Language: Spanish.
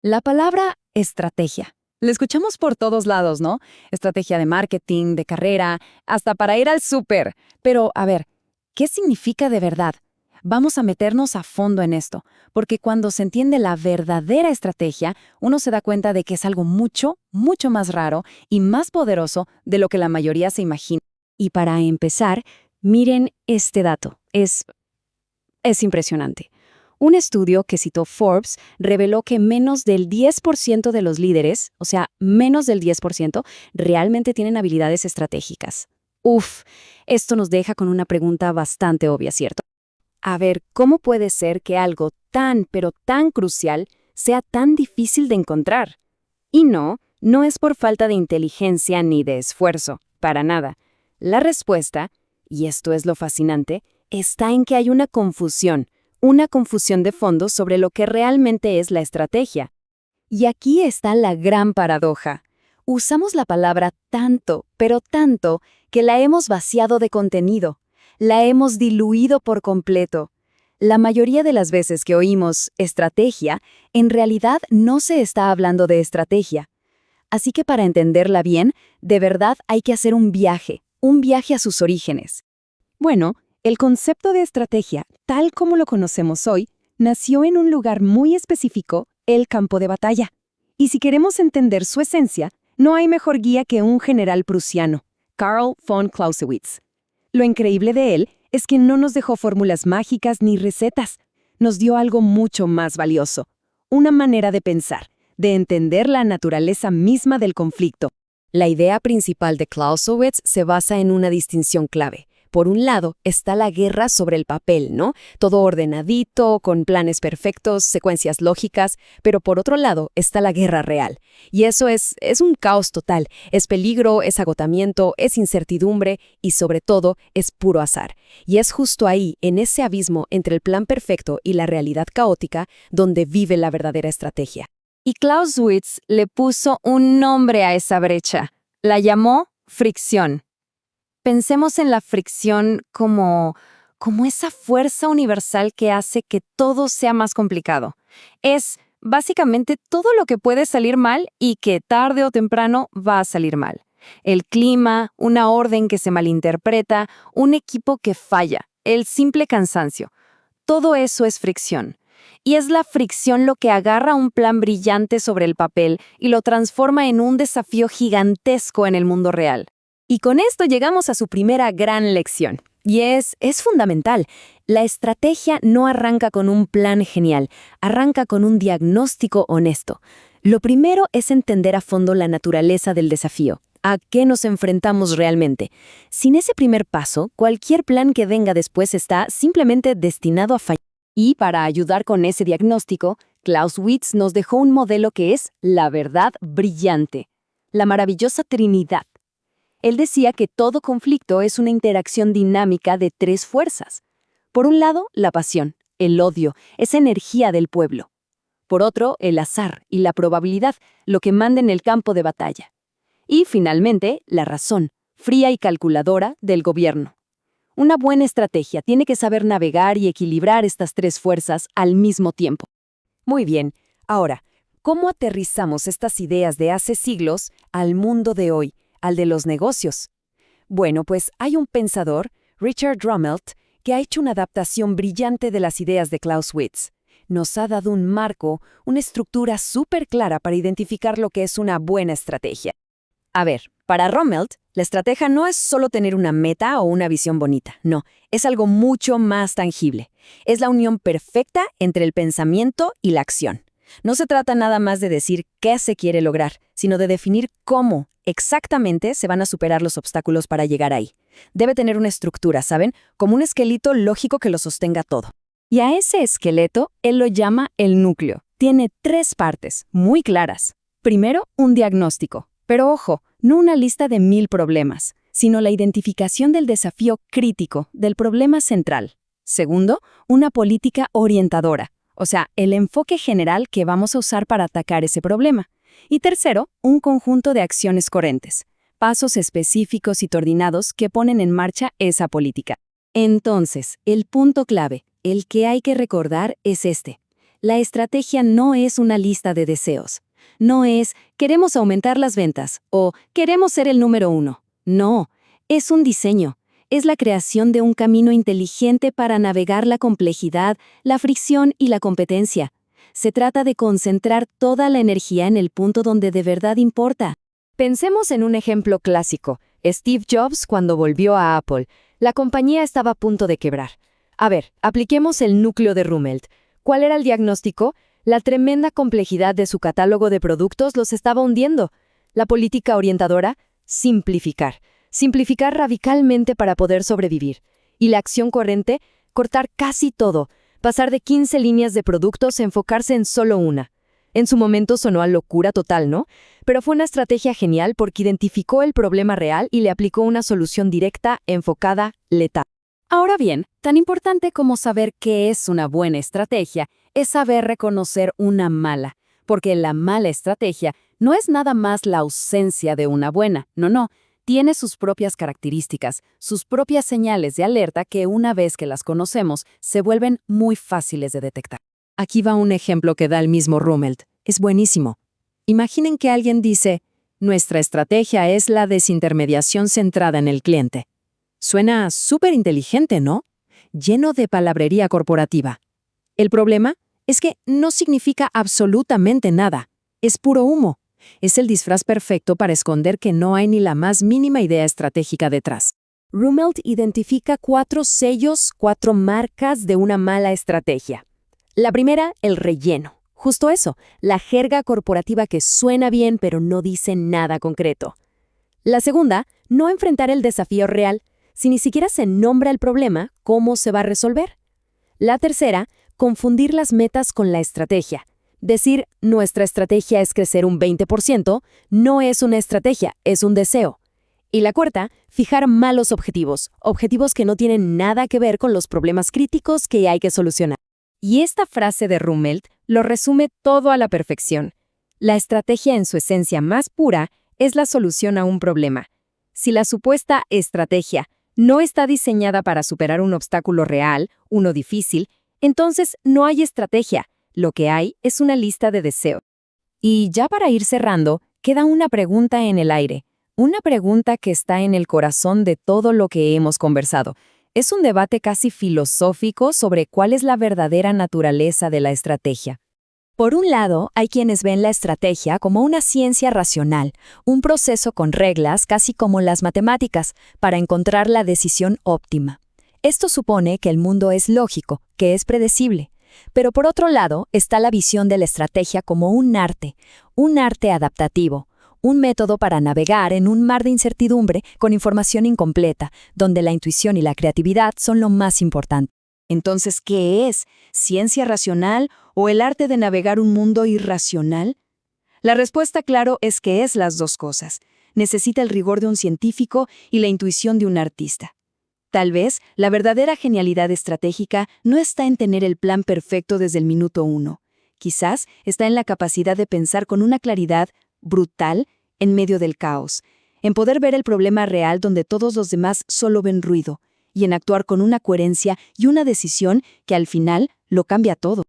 La palabra estrategia. La escuchamos por todos lados, ¿no? Estrategia de marketing, de carrera, hasta para ir al súper. Pero, a ver, ¿qué significa de verdad? Vamos a meternos a fondo en esto, porque cuando se entiende la verdadera estrategia, uno se da cuenta de que es algo mucho, mucho más raro y más poderoso de lo que la mayoría se imagina. Y para empezar, miren este dato. Es impresionante. Un estudio que citó Forbes reveló que menos del 10% de los líderes, o sea, menos del 10%, realmente tienen habilidades estratégicas. Uf, esto nos deja con una pregunta bastante obvia, ¿cierto? A ver, ¿cómo puede ser que algo tan, pero tan crucial sea tan difícil de encontrar? Y no es por falta de inteligencia ni de esfuerzo, para nada. La respuesta, y esto es lo fascinante, está en que hay una confusión de fondo sobre lo que realmente es la estrategia. Y aquí está la gran paradoja. Usamos la palabra tanto, pero tanto, que la hemos vaciado de contenido, la hemos diluido por completo. La mayoría de las veces que oímos estrategia, en realidad no se está hablando de estrategia. Así que para entenderla bien, de verdad hay que hacer un viaje a sus orígenes. Bueno, el concepto de estrategia, tal como lo conocemos hoy, nació en un lugar muy específico, el campo de batalla. Y si queremos entender su esencia, no hay mejor guía que un general prusiano, Karl von Clausewitz. Lo increíble de él es que no nos dejó fórmulas mágicas ni recetas. Nos dio algo mucho más valioso, una manera de pensar, de entender la naturaleza misma del conflicto. La idea principal de Clausewitz se basa en una distinción clave. Por un lado está la guerra sobre el papel, ¿no? Todo ordenadito, con planes perfectos, secuencias lógicas, pero por otro lado está la guerra real. Y eso es un caos total. Es peligro, es agotamiento, es incertidumbre y sobre todo es puro azar. Y es justo ahí, en ese abismo entre el plan perfecto y la realidad caótica, donde vive la verdadera estrategia. Y Clausewitz le puso un nombre a esa brecha. La llamó fricción. Pensemos en la fricción como esa fuerza universal que hace que todo sea más complicado. Es básicamente todo lo que puede salir mal y que tarde o temprano va a salir mal. El clima, una orden que se malinterpreta, un equipo que falla, el simple cansancio. Todo eso es fricción. Y es la fricción lo que agarra un plan brillante sobre el papel y lo transforma en un desafío gigantesco en el mundo real. Y con esto llegamos a su primera gran lección. Y es fundamental. La estrategia no arranca con un plan genial, arranca con un diagnóstico honesto. Lo primero es entender a fondo la naturaleza del desafío. ¿A qué nos enfrentamos realmente? Sin ese primer paso, cualquier plan que venga después está simplemente destinado a fallar. Y para ayudar con ese diagnóstico, Clausewitz nos dejó un modelo que es la verdad brillante, la maravillosa Trinidad. Él decía que todo conflicto es una interacción dinámica de tres fuerzas. Por un lado, la pasión, el odio, esa energía del pueblo. Por otro, el azar y la probabilidad, lo que manda en el campo de batalla. Y, finalmente, la razón, fría y calculadora, del gobierno. Una buena estrategia tiene que saber navegar y equilibrar estas tres fuerzas al mismo tiempo. Muy bien, ahora, ¿cómo aterrizamos estas ideas de hace siglos al mundo de hoy, al de los negocios? Bueno, pues hay un pensador, Richard Rummelt, que ha hecho una adaptación brillante de las ideas de Clausewitz. Nos ha dado un marco, una estructura súper clara para identificar lo que es una buena estrategia. A ver, para Rummelt, la estrategia no es solo tener una meta o una visión bonita, no, es algo mucho más tangible. Es la unión perfecta entre el pensamiento y la acción. No se trata nada más de decir qué se quiere lograr, sino de definir cómo exactamente se van a superar los obstáculos para llegar ahí. Debe tener una estructura, ¿saben? Como un esqueleto lógico que lo sostenga todo. Y a ese esqueleto él lo llama el núcleo. Tiene tres partes muy claras. Primero, un diagnóstico. Pero ojo, no una lista de 1000 problemas, sino la identificación del desafío crítico, del problema central. Segundo, una política orientadora, o sea, el enfoque general que vamos a usar para atacar ese problema. Y tercero, un conjunto de acciones coherentes, pasos específicos y coordinados que ponen en marcha esa política. Entonces, el punto clave, el que hay que recordar es este. La estrategia no es una lista de deseos. No es queremos aumentar las ventas o queremos ser el número 1. No, es un diseño. Es la creación de un camino inteligente para navegar la complejidad, la fricción y la competencia. Se trata de concentrar toda la energía en el punto donde de verdad importa. Pensemos en un ejemplo clásico. Steve Jobs cuando volvió a Apple. La compañía estaba a punto de quebrar. A ver, apliquemos el núcleo de Rumelt. ¿Cuál era el diagnóstico? La tremenda complejidad de su catálogo de productos los estaba hundiendo. La política orientadora, simplificar. Simplificar radicalmente para poder sobrevivir. Y la acción corriente, cortar casi todo. Pasar de 15 líneas de productos a enfocarse en solo una. En su momento sonó a locura total, ¿no? Pero fue una estrategia genial porque identificó el problema real y le aplicó una solución directa, enfocada, letal. Ahora bien, tan importante como saber qué es una buena estrategia es saber reconocer una mala, porque la mala estrategia no es nada más la ausencia de una buena, no, tiene sus propias características, sus propias señales de alerta que una vez que las conocemos se vuelven muy fáciles de detectar. Aquí va un ejemplo que da el mismo Rumelt. Es buenísimo. Imaginen que alguien dice, nuestra estrategia es la desintermediación centrada en el cliente. Suena súper inteligente, ¿no? Lleno de palabrería corporativa. El problema es que no significa absolutamente nada. Es puro humo. Es el disfraz perfecto para esconder que no hay ni la más mínima idea estratégica detrás. Rumelt identifica 4 sellos, 4 marcas de una mala estrategia. La primera, el relleno. Justo eso, la jerga corporativa que suena bien pero no dice nada concreto. La segunda, no enfrentar el desafío real. Si ni siquiera se nombra el problema, ¿cómo se va a resolver? La tercera, confundir las metas con la estrategia. Decir, nuestra estrategia es crecer un 20%, no es una estrategia, es un deseo. Y la cuarta, fijar malos objetivos, objetivos que no tienen nada que ver con los problemas críticos que hay que solucionar. Y esta frase de Rumelt lo resume todo a la perfección. La estrategia en su esencia más pura es la solución a un problema. Si la supuesta estrategia no está diseñada para superar un obstáculo real, uno difícil, entonces no hay estrategia. Lo que hay es una lista de deseos. Y ya para ir cerrando, queda una pregunta en el aire. Una pregunta que está en el corazón de todo lo que hemos conversado. Es un debate casi filosófico sobre cuál es la verdadera naturaleza de la estrategia. Por un lado, hay quienes ven la estrategia como una ciencia racional, un proceso con reglas casi como las matemáticas, para encontrar la decisión óptima. Esto supone que el mundo es lógico, que es predecible. Pero por otro lado, está la visión de la estrategia como un arte adaptativo, un método para navegar en un mar de incertidumbre con información incompleta, donde la intuición y la creatividad son lo más importante. Entonces, ¿qué es? ¿Ciencia racional o el arte de navegar un mundo irracional? La respuesta, claro, es que es las dos cosas. Necesita el rigor de un científico y la intuición de un artista. Tal vez la verdadera genialidad estratégica no está en tener el plan perfecto desde el minuto 1. Quizás está en la capacidad de pensar con una claridad brutal en medio del caos, en poder ver el problema real donde todos los demás solo ven ruido, y en actuar con una coherencia y una decisión que al final lo cambia todo.